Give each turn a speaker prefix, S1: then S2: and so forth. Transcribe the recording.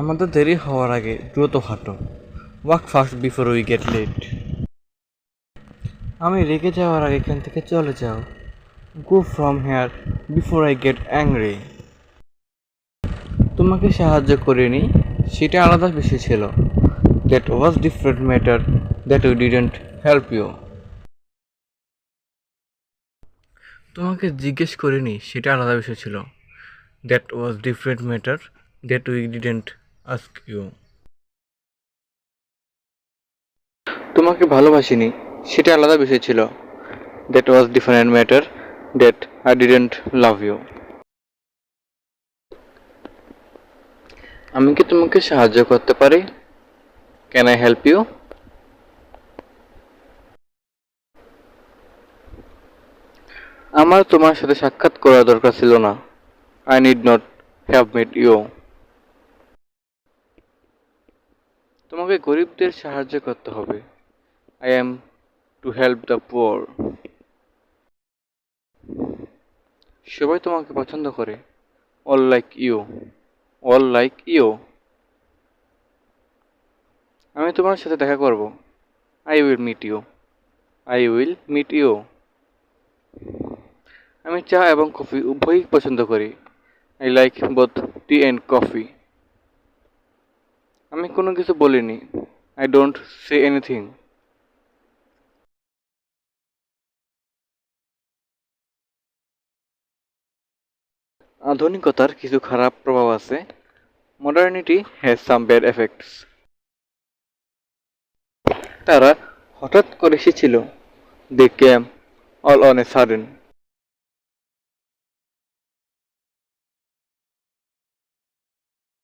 S1: আমাদের দেরি হওয়ার আগে দ্রুত হাঁটো। Walk fast before we get late. আমি রেগে যাওয়ার আগে এখান থেকে চলে যাও। Go from here before I get angry. তোমাকে সাহায্য করিনি, সেটা আলাদা বিষয় ছিল। That was different matter, that we didn't help you. তোমাকে জিজ্ঞেস করিনি, সেটা আলাদা বিষয় ছিল। That was different matter, that we didn't ask you. তোমাকে ভালোবাসিনি, সেটা আলাদা বিষয় ছিল। That was different matter, that I didn't love you. আমি কি তোমাকে সাহায্য করতে পারি? Can I help you? আমার তোমার সাথে সাক্ষাৎ করা দরকার ছিল না। I need not have met you. তোমাকে গরিবদের সাহায্য করতে হবে। I am to help the poor. সবাই তোমাকে পছন্দ করে। All like you. All like you. আমি তোমার সাথে দেখা করব। I will meet you. I will meet you. আমি চা এবং কফি উভয়ই পছন্দ করি। I like both T and coffee. আমি কোনো কিছু বলিনি। I don't say anything. আধুনিকতার কিছু খারাপ প্রভাব আছে। Modernity has some bad effects. তারা হঠাৎ করে এসেছিল। They came all on a sudden.